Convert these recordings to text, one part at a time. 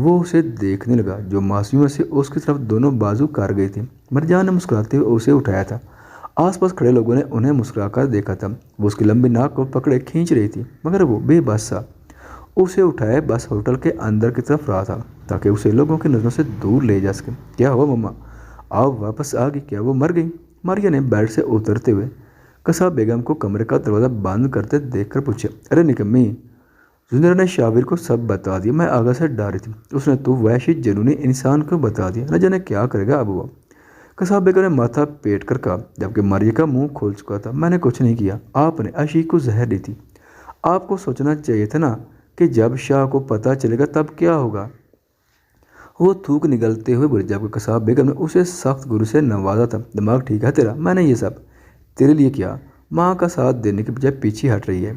وہ اسے دیکھنے لگا جو معصومیت سے اس کی طرف دونوں بازو کار گئی تھی۔ مرجان نے مسکراتے ہوئے اسے اٹھایا تھا۔ آس پاس کھڑے لوگوں نے انہیں مسکرا کر دیکھا تھا۔ وہ اس کی لمبی ناک کو پکڑے کھینچ رہی تھی مگر وہ بے بس سا اسے اٹھائے بس ہوٹل کے اندر کی طرف رہا تھا تاکہ اسے لوگوں کی نظروں سے دور لے جا سکے۔ کیا ہوا مما؟ آپ واپس آ گئی؟ کیا وہ مر گئی؟ ماریا نے بیڈ سے اترتے ہوئے قصاب بیگم کو کمرے کا دروازہ بند کرتے دیکھ کر پوچھا۔ ارے نکمی! زندرا نے شاویر کو سب بتا دیا۔ میں آگا سے ڈر رہی تھی۔ اس نے تو وحشی جنونی انسان کو بتا دیا، نہ جانے کیا کرے گا اب وہ۔ قصاب بیگم نے ماتھا پیٹ کر کہا جبکہ ماریا کا منہ کھول چکا تھا۔ میں نے کچھ نہیں کیا، آپ نے عشیق کو زہر دی تھی۔ آپ کو سوچنا چاہیے تھا نا کہ جب شاہ کو پتہ چلے گا تب کیا ہوگا۔ وہ تھوک نگلتے ہوئے بولی جبکہ قصاب بیگم نے اسے سخت گرو سے نوازا تھا۔ دماغ ٹھیک ہے تیرا؟ میں نے یہ سب تیرے لیے کیا۔ ماں کا ساتھ دینے کے بجائے پیچھے ہٹ رہی ہے۔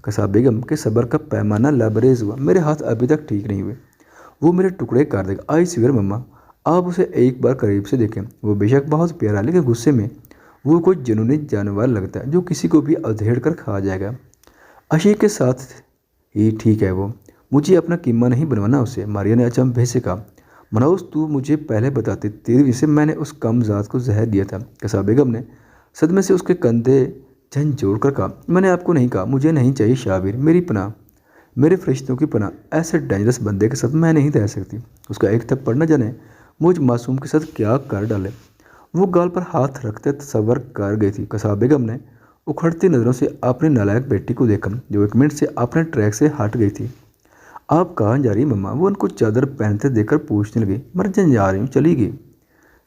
قصاب بیگم کے صبر کا پیمانہ لبریز ہوا۔ میرے ہاتھ ابھی تک ٹھیک نہیں ہوئے، وہ میرے ٹکڑے کر دے گا۔ آئی سویر مما، آپ اسے ایک بار قریب سے دیکھیں۔ وہ بے شک بہت پیارا لیکن غصے میں وہ کوئی جنونی جانور لگتا ہے جو کسی کو بھی ادھیڑ کر کھا جائے گا۔ عشیق کے ساتھ ہی ٹھیک ہے وہ، مجھے اپنا قیمہ نہیں بنوانا اسے۔ ماریا نے اچنبھے سے کہا۔ منوز تو مجھے پہلے بتاتی، تیری وجہ سے میں نے اس کم ذات کو زہر دیا تھا۔ قصاب بیگم نے صدمے سے اس کے کندھے جھنجھوڑ کر کہا۔ میں نے آپ کو نہیں کہا؟ مجھے نہیں چاہیے شابیر، میری پناہ، میرے فرشتوں کی پناہ۔ ایسے ڈینجرس بندے کے ساتھ میں نہیں رہ سکتی۔ اس کا ایک تھپڑ نہ جانے مجھ معصوم کے ساتھ کیا کر ڈالے۔ وہ گال پر ہاتھ رکھتے تصور کر گئی تھی۔ قصاب بیگم نے اکھڑتی نظروں سے اپنی نالائق بیٹی کو دیکھا جو ایک منٹ سے اپنے ٹریک سے ہٹ گئی تھی۔ آپ کہاں جا رہی مما؟ وہ ان کو چادر پہنتے دیکھ کر پوچھنے لگی۔ مرجان جا رہی ہوں۔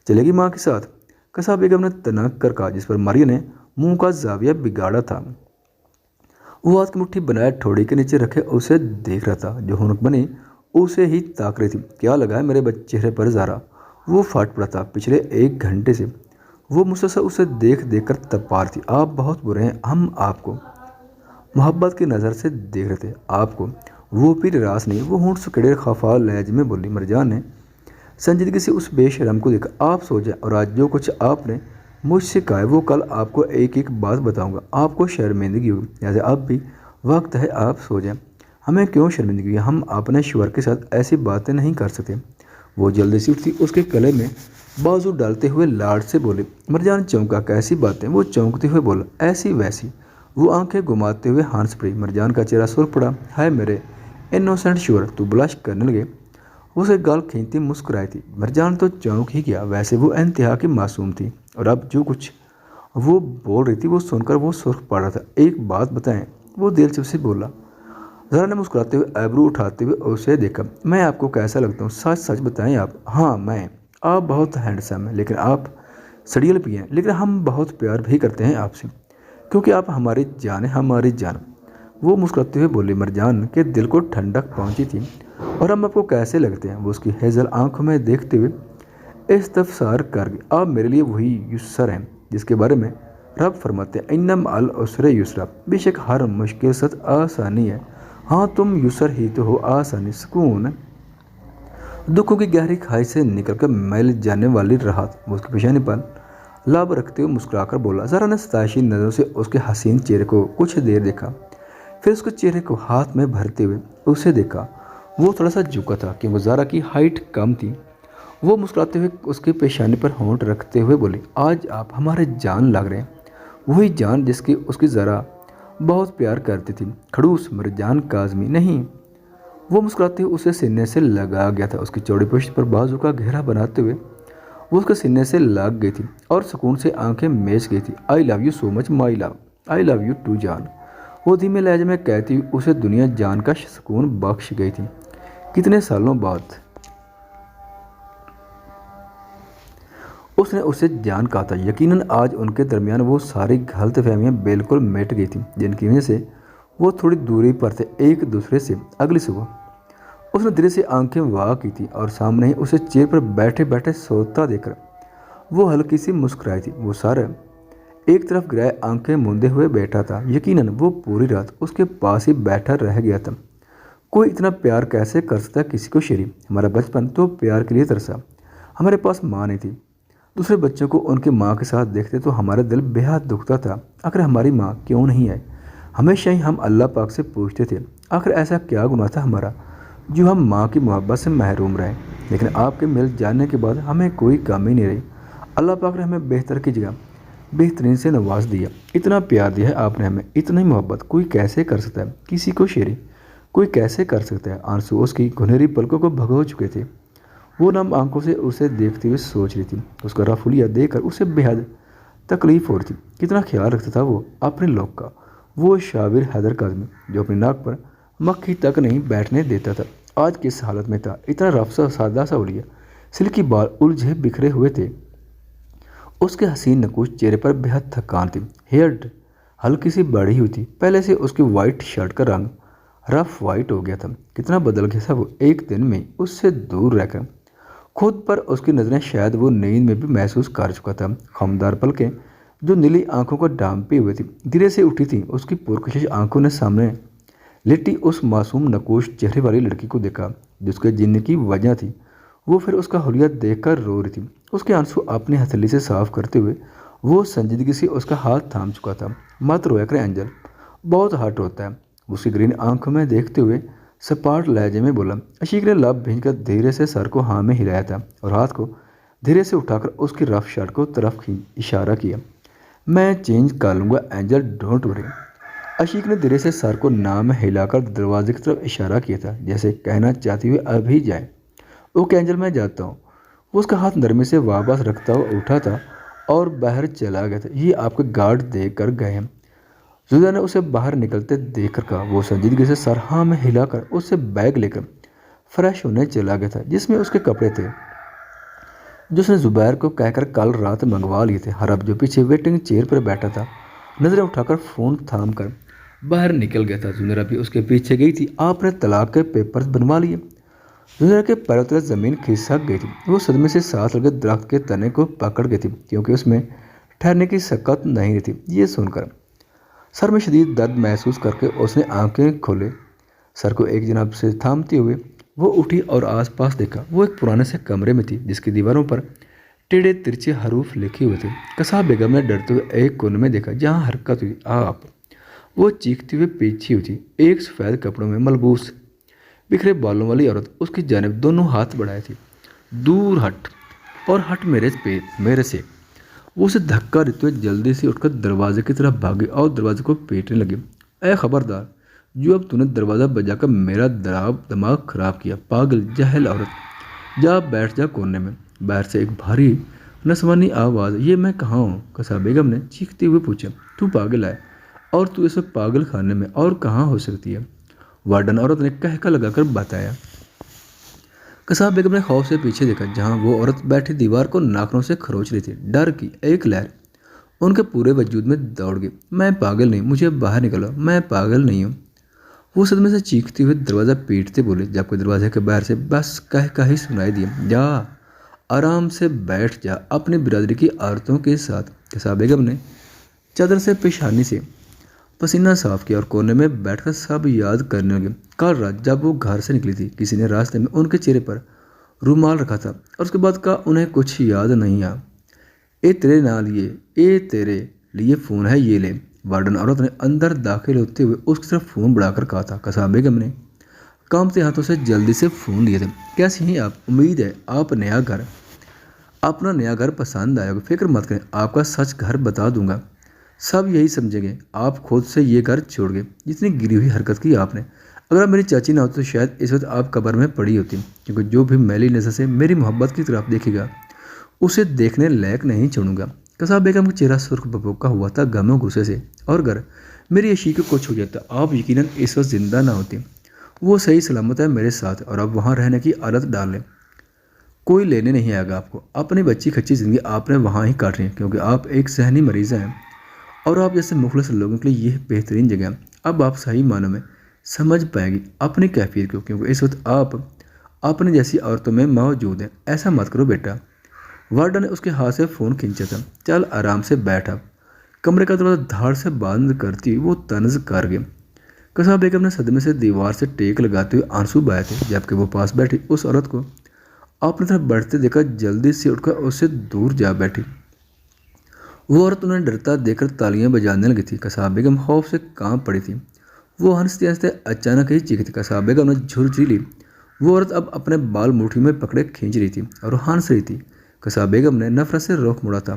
چلے گی ماں کے ساتھ؟ قصاب بیگم نے تنک کر کہا جس پر ماریا نے منہ کا زاویہ بگاڑا تھا۔ وہ ہاتھ کی مٹھی بنائے ٹھوڑی کے نیچے رکھے اسے دیکھ رہا تھا جو ہونک بنی اسے ہی تاک رہی تھی۔ کیا لگا ہے میرے چہرے پر زارا؟ وہ پھٹ پڑا تھا۔ پچھلے ایک گھنٹے سے وہ مسلسل اسے دیکھ دیکھ کر تپار تھی۔ آپ بہت برے ہیں، ہم آپ کو محبت کی نظر سے دیکھ رہے تھے۔ آپ کو وہ پھر راس نہیں، وہ ہونٹ سکڑے خفا لہج میں بولی۔ مرجان نے سنجیدگی سے اس بے شرم کو دیکھا۔ آپ سو جائیں اور آج جو کچھ آپ نے مجھ سے کہا ہے وہ کل آپ کو ایک ایک بات بتاؤں گا۔ آپ کو شرمندگی ہوگی، لہٰذا اب بھی وقت ہے آپ سو جائیں۔ ہمیں کیوں شرمندگی ہے؟ ہم اپنے شوہر کے ساتھ ایسی باتیں نہیں کر سکتے۔ وہ جلدی سے اٹھتی اس کے گلے میں بازو ڈالتے ہوئے لاڈ سے بولے۔ مرجان چونکا۔ کیسی باتیں؟ وہ چونکتے ہوئے بولا۔ ایسی ویسی۔ وہ آنکھیں گھماتے ہوئے ہنس پڑی۔ مرجان کا چہرہ سرخ پڑا۔ ہے میرے انوسینٹ شوہر، تو بلش کرنے لگے۔ وہ اسے گال کھینچتی مسکرائی تھی۔ مرجان تو چونک ہی گیا، ویسے وہ انتہا کی معصوم تھی اور اب جو کچھ وہ بول رہی تھی وہ سن کر وہ سرخ پڑ رہا تھا۔ ایک بات بتائیں، وہ دلچسپی سے بولا۔ زہرا نے مسکراتے ہوئے ایبرو اٹھاتے ہوئے اسے دیکھا۔ میں آپ کو کیسا لگتا ہوں؟ سچ سچ بتائیں آپ۔ ہاں آپ بہت ہینڈسم ہیں، لیکن آپ سڑیل بھی ہیں، لیکن ہم بہت پیار بھی کرتے ہیں آپ سے کیونکہ آپ ہماری جان ہیں، ہماری جان۔ وہ مسکراتے ہوئے بولی۔ مرجان کے دل کو ٹھنڈک پہنچی تھی۔ اور ہم آپ کو کیسے لگتے ہیں؟ وہ اس کی ہیزل آنکھوں میں دیکھتے ہوئے استفسار کر گئی۔ آپ میرے لیے وہی یسر ہیں جس کے بارے میں رب فرماتے ہیں ان مع العسر یسرا۔ بے شک ہر مشکل ساتھ آسانی ہے۔ ہاں تم یسر ہی تو ہو، آسانی، سکون، دکھوں کی گہری کھائی سے نکل کر میل جانے والی راحت۔ وہ اس کی پیشانی پر لب رکھتے ہوئے مسکرا کر بولا۔ زہرا نے ستائشی نظروں سے اس کے حسین چہرے کو کچھ دیر دیکھا، پھر اس کے چہرے کو ہاتھ میں بھرتے ہوئے اسے دیکھا۔ وہ تھوڑا سا جھکا تھا کیونکہ زہرا کی ہائٹ کم تھی۔ وہ مسکراتے ہوئے اس کی پیشانی پر ہونٹ رکھتے ہوئے بولی۔ آج آپ ہمارے جان لگ رہے ہیں، وہی جان جس کی اس کی زہرا بہت پیار کرتی تھی۔ کھڑوس مرجان کاظمی نہیں۔ وہ مسکراتے ہوئے اسے سینے سے لگا گیا تھا۔ اس کی چوڑی پشت پر بازو کا گھیرا بناتے ہوئے وہ اس کے سینے سے لگ گئی تھی اور سکون سے آنکھیں میچ گئی تھی۔ I love you so much my love, I love you too جان۔ وہ دھیمے لہجے میں کہتی ہوئی اسے دنیا جان کا سکون بخش گئی تھی۔ کتنے سالوں بعد اس نے اسے جان کہا تھا۔ یقیناً آج ان کے درمیان وہ ساری غلط فہمیاں بالکل مٹ گئی تھیں جن کی وجہ سے وہ تھوڑی دوری پر تھے ایک دوسرے سے۔ اگلی صبح اس نے دھیرے سے آنکھیں وا کی تھی اور سامنے ہی اسے چیئر پر بیٹھے بیٹھے سوتا دیکھ کر وہ ہلکی سی مسکرائی تھی۔ وہ سارا ایک طرف گرائے آنکھیں موندے ہوئے بیٹھا تھا۔ یقیناً وہ پوری رات اس کے پاس ہی بیٹھا رہ گیا تھا۔ کوئی اتنا پیار کیسے کر سکتا ہے کسی کو؟ شیری، ہمارا بچپن تو پیار کے لیے ترسا۔ ہمارے پاس ماں نہیں تھی۔ دوسرے بچوں کو ان کی ماں کے ساتھ دیکھتے تو ہمارا دل بے حد دکھتا تھا۔ آخر ہماری ماں کیوں نہیں ہے؟ ہمیشہ ہی ہم اللہ پاک سے پوچھتے تھے آخر ایسا کیا گناہ تھا ہمارا جو ہم ماں کی محبت سے محروم رہے، لیکن آپ کے مل جانے کے بعد ہمیں کوئی کمی نہیں رہی۔ اللہ پاک نے ہمیں بہتر کی جگہ بہترین سے نواز دیا، اتنا پیار دیا ہے آپ نے ہمیں، اتنی محبت کوئی کیسے کر سکتا ہے؟ کسی کو شیری کوئی کیسے کر سکتا ہے؟ آنسو اس کی گنہری پلکوں کو بھگو چکے تھے۔ وہ نم آنکھوں سے اسے دیکھتے ہوئے سوچ رہی تھی، اس کا رف الیا دیکھ کر اسے بے حد تکلیف ہو رہی تھی۔ کتنا خیال رکھتا تھا وہ اپنے لوگ کا، وہ شاور حیدر کاظمی جو اپنی ناک پر مکھی تک نہیں بیٹھنے دیتا تھا، آج کس حالت میں تھا؟ اتنا رف سا سادہ سا الیا، سلکی بال الجھے بکھرے ہوئے تھے، اس کے حسین نکوش چہرے پر بے حد تھکان تھی، ہیئر ہلکی سی بڑھی ہوئی تھی، پہلے سے اس کی وائٹ شرٹ کا رنگ رف وائٹ ہو گیا تھا، کتنا بدل گیا تھا وہ ایک دن میں اس سے دور رہ کر۔ خود پر اس کی نظریں شاید وہ نیند میں بھی محسوس کر چکا تھا، خمدار پلکیں جو نیلی آنکھوں کو ڈھانپے ہوئے تھی دھیرے سے اٹھی تھیں، اس کی پرکشش آنکھوں نے سامنے لیٹی اس معصوم نکوش چہرے والی لڑکی کو دیکھا جس کے جن کی وجہ تھی، وہ پھر اس کا حلیہ دیکھ کر رو رہی تھی، اس کے آنسو اپنی ہتھیلی سے صاف کرتے ہوئے وہ سنجیدگی سے اس کا ہاتھ تھام چکا تھا۔ مت رویا کرے اینجل، بہت ہارٹ ہوتا ہے، اس کی گرین آنکھوں میں دیکھتے ہوئے سپاٹ لہجے میں بولا۔ عشیق نے لب بھیج کر دھیرے سے سر کو ہاں میں ہلایا تھا اور ہاتھ کو دھیرے سے اٹھا کر اس کی رف شرٹ کو طرف اشارہ کیا۔ میں چینج کر لوں گا اینجل، ڈونٹ وری۔ عشیق نے دھیرے سے سر کو نام میں ہلا کر دروازے کی طرف اشارہ کیا تھا، جیسے کہنا چاہتے ہوئے ابھی جائے۔ اوکے اینجل، میں جاتا ہوں۔ وہ اس کا ہاتھ نرمی سے واپس رکھتا ہوا اٹھا تھا اور باہر چلا گیا تھا۔ یہ آپ کے گارڈ دے کر گئے ہیں، زوزا نے اسے باہر نکلتے دیکھ کر کہا۔ وہ سنجیدگی سے سر ہاں میں ہلا کر اس سے بیگ لے کر فریش ہونے چلا گیا تھا، جس میں اس کے کپڑے تھے جو اس نے زبیر کو کہہ کر کل رات منگوا لیے تھے۔ حرب جو پیچھے ویٹنگ چیئر پر بیٹھا تھا، نظریں اٹھا کر فون تھام کر باہر نکل گیا تھا۔ زنیرہ بھی اس کے پیچھے گئی تھی۔ آپ نے طلاق کے پیپرز بنوا لیے؟ زنیرہ کے پیروں تلے زمین کھسک گئی تھی، وہ صدمے سے سانس لگے درخت کے تنے کو پکڑ گئی تھی کیونکہ اس میں ٹھہرنے کی سکت نہیں رہی تھی۔ یہ سن کر سر میں شدید درد محسوس کر کے اس نے آنکھیں کھولے، سر کو ایک جانب سے تھامتے ہوئے وہ اٹھی اور آس پاس دیکھا۔ وہ ایک پرانے سے کمرے میں تھی جس کی دیواروں پر ٹیڑھے ترچھے حروف لکھے ہوئے تھے۔ قصاب بیگم نے ڈرتے ہوئے ایک کونے میں دیکھا جہاں حرکت ہوئی۔ آپ! وہ چیختے ہوئے پیچھے ہوئی تھی، ایک سفید کپڑوں میں ملبوس بکھرے بالوں والی عورت اس کی جانب دونوں ہاتھ بڑھائے تھی۔ دور ہٹ اور ہٹ میرے سے۔ وہ اسے دھکا دیتے ہوئے جلدی سے اٹھ کر دروازے کی طرف بھاگی اور دروازے کو پیٹنے لگی۔ اے خبردار، جو اب تو نے دروازہ بجا کر میرا دماغ خراب کیا، پاگل جاہل عورت، جا بیٹھ جا کونے میں۔ باہر سے ایک بھاری نسوانی آواز، یہ میں کہاں ہوں؟ قصاب بیگم نے چیختے ہوئے پوچھا۔ تو پاگل ہے، اور تو اس وقت پاگل خانے میں اور کہاں ہو سکتی ہے؟ وارڈن عورت نے کہکا لگا کر بتایا۔ قصاب بیگم نے خوف سے پیچھے دیکھا جہاں وہ عورت بیٹھی دیوار کو ناخنوں سے کھروچ رہی تھی۔ ڈر کی ایک لہر ان کے پورے وجود میں دوڑ گئی۔ میں پاگل نہیں، مجھے باہر نکلو، میں پاگل نہیں ہوں۔ وہ صدمے سے چیختے ہوئے دروازہ پیٹتے بولے، جبکہ دروازے کے باہر سے بس کہکا ہی سنائی دیا۔ جا، آرام سے بیٹھ جا اپنی برادری کی عورتوں کے ساتھ۔ قصاب بیگم نے چادر سے پیشانی سے پسینہ صاف کیا اور کونے میں بیٹھ کر سب یاد کرنے لگے۔ کل رات جب وہ گھر سے نکلی تھی، کسی نے راستے میں ان کے چہرے پر رومال رکھا تھا اور اس کے بعد کہا انہیں کچھ یاد نہیں آیا۔ اے تیرے لیے فون ہے، یہ لے۔ وارڈن عورت نے اندر داخل ہوتے ہوئے اس کی طرف فون بڑھا کر کہا تھا۔ قصاب بیگم نے کانپتے ہاتھوں سے جلدی سے فون لیے تھے۔ کیسی ہیں آپ؟ امید ہے آپ اپنا نیا گھر پسند آیا ہوگا۔ فکر مت کریں، آپ کا سچ گھر بتا دوں گا، سب یہی سمجھیں گے آپ خود سے یہ گھر چھوڑ گئے، جتنی گری ہوئی حرکت کی آپ نے۔ اگر میری چاچی نہ ہوتی تو شاید اس وقت آپ قبر میں پڑی ہوتی، کیونکہ جو بھی میلی نظر سے میری محبت کی طرف دیکھے گا اسے دیکھنے لائق نہیں چھوڑوں گا۔ قصاب بیگم کا چہرہ سرخ بھبوکا ہوا تھا غم و غصے سے۔ اور اگر میری عشیق کو کچھ ہو جاتا، آپ یقیناً اس وقت زندہ نہ ہوتی۔ وہ صحیح سلامت ہے میرے ساتھ، اور اب وہاں رہنے کی عادت ڈال لیں، کوئی لینے نہیں آئے گا آپ کو۔ اپنی بچی کچی زندگی آپ نے وہاں ہی کاٹنی ہے، کیونکہ آپ ایک ذہنی مریض ہیں اور آپ جیسے مخلص لوگوں کے لیے یہ بہترین جگہ ہے۔ اب آپ صحیح معنوں میں سمجھ پائیں گی اپنی کیفیت کو، کیونکہ اس وقت آپ اپنے جیسی عورتوں میں موجود ہیں۔ ایسا مت کرو بیٹا۔ وارڈن نے اس کے ہاتھ سے فون کھینچا تھا۔ چل آرام سے بیٹھ اب۔ کمرے کا دروازہ دھاڑ سے بند کرتی وہ طنز کر گئی۔ قصاب بیگم نے صدمے سے دیوار سے ٹیک لگاتے ہوئے آنسو بہائے تھے، جبکہ وہ پاس بیٹھی اس عورت کو اپنی طرف بڑھتے دیکھا جلدی سے اٹھ کر اس سے دور جا بیٹھی۔ وہ عورت انہیں ڈرتا دیکھ کر تالیاں بجانے لگی تھی۔ قصاب بیگم خوف سے کانپ پڑی تھی۔ وہ ہنستے ہنستے اچانک ہی چیخی تھی۔ قصاب بیگم نے جھرجھری وہ عورت اب اپنے بال مٹھی میں پکڑے کھینچ رہی تھی اور وہ ہنس رہی تھی۔ قصہ بیگم نے نفرت سے رخ مڑا تھا۔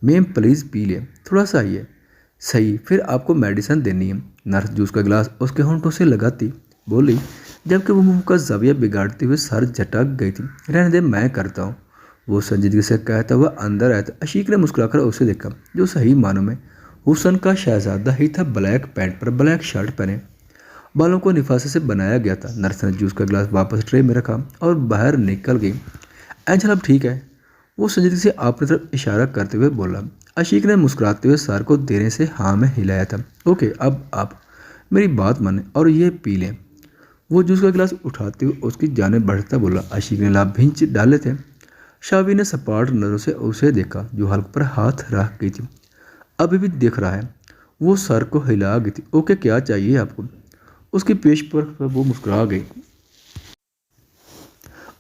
میم پلیز پی لیں، تھوڑا سا ہی ہے۔ صحیح، پھر آپ کو میڈیسن دینی ہے۔ نرس جوس کا گلاس اس کے ہونٹوں سے لگاتی بولی، جبکہ وہ منہ کا زاویہ بگاڑتے ہوئے سر جھٹک گئی تھی۔ رہنے دے، میں کرتا ہوں، وہ سنجیدگی سے کہتا ہوا اندر آیا تھا۔ عشیق نے مسکرا کر اسے دیکھا، جو صحیح معنوں میں حسن کا شہزادہ ہی تھا۔ بلیک پینٹ پر بلیک شرٹ پہنے، بالوں کو نفاست سے بنایا گیا تھا۔ نرس نے جوس کا گلاس واپس ٹرے میں رکھا اور باہر نکل گئی۔ اینجل اب ٹھیک ہے، وہ سنجیدگی سے آپ کی طرف اشارہ کرتے ہوئے بولا۔ عشیق نے مسکراتے ہوئے سر کو دینے سے ہاں میں ہلایا تھا۔ اوکے، اب آپ میری بات مانیں اور یہ پی لیں۔ وہ جوس کا گلاس اٹھاتے ہوئے اس کی جانب بڑھتا بولا۔ عشیق نے لب بھینچ ڈالے تھے۔ شاوی نے سپاٹ نظروں سے اسے دیکھا، جو حلق پر ہاتھ رکھ گئی تھی۔ ابھی بھی دیکھ رہا ہے، وہ سر کو ہلا گئی تھی۔ اوکے، کیا چاہیے آپ کو؟ اس کی پیشکش پر وہ مسکرا گئی۔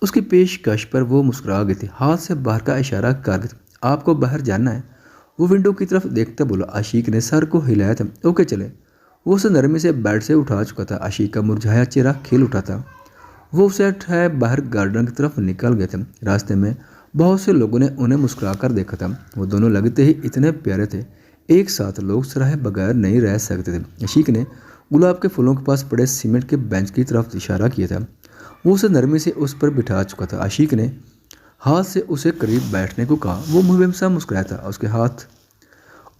اس کی پیشکش پر وہ مسکرا گئی تھی، ہاتھ سے باہر کا اشارہ کر گئی تھی۔ آپ کو باہر جانا ہے؟ وہ ونڈو کی طرف دیکھتا بولا۔ عشیق نے سر کو ہلایا تھا۔ اوکے چلے۔ وہ اسے نرمی سے بیڈ سے اٹھا چکا تھا۔ عشیق کا مرجھایا چہرہ کھل اٹھا تھا۔ وہ اسے اٹھائے باہر گارڈن کی طرف نکل گئے تھے۔ راستے میں بہت سے لوگوں نے انہیں مسکرا کر دیکھا تھا۔ وہ دونوں لگتے ہی اتنے پیارے تھے، ایک ساتھ لوگ سراہے بغیر نہیں رہ سکتے تھے۔ عشیق نے گلاب کے پھولوں کے پاس پڑے سیمنٹ کے بینچ کی طرف اشارہ کیا تھا۔ وہ اسے نرمی سے اس پر بٹھا چکا تھا۔ عشیق نے ہاتھ سے اسے قریب بیٹھنے کو کہا۔ وہ منہ سا مسکرایا تھا۔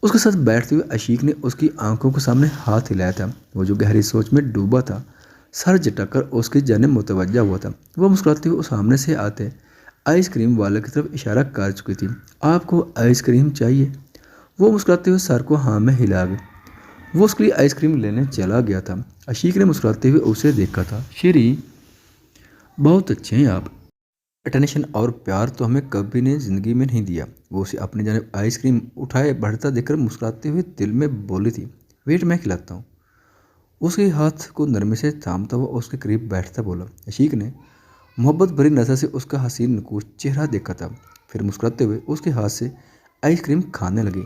اس کے ساتھ بیٹھتے ہوئے عشیق نے اس کی آنکھوں کے سامنے ہاتھ ہلایا تھا۔ وہ جو گہری سوچ میں ڈوبا تھا، سر جھٹک کر اس کی جانب متوجہ ہوا تھا۔ وہ مسکراتے ہوئے سامنے سے آتے آئس کریم والے کی طرف اشارہ کر چکی تھی۔ آپ کو آئس کریم چاہیے؟ وہ مسکراتے ہوئے سر کو ہاں میں ہلا گئی۔ وہ اس کے لیے آئس کریم لینے چلا گیا تھا۔ عشیق نے مسکراتے ہوئے اسے دیکھا تھا۔ شیری، بہت اچھے ہیں آپ۔ اٹینشن اور پیار تو ہمیں کبھی نے زندگی میں نہیں دیا۔ وہ اسے اپنی جانب آئس کریم اٹھائے بڑھتا دیکھ کر مسکراتے ہوئے دل میں بولی تھی، ویٹ، میں کھلاتا ہوں۔ اس کے ہاتھ کو نرمی سے تھامتا ہوا اس کے قریب بیٹھتا بولا۔ عشیق نے محبت بھری نظر سے اس کا حسین نکوش چہرہ دیکھا تھا، پھر مسکراتے ہوئے اس کے ہاتھ سے آئس کریم کھانے لگی۔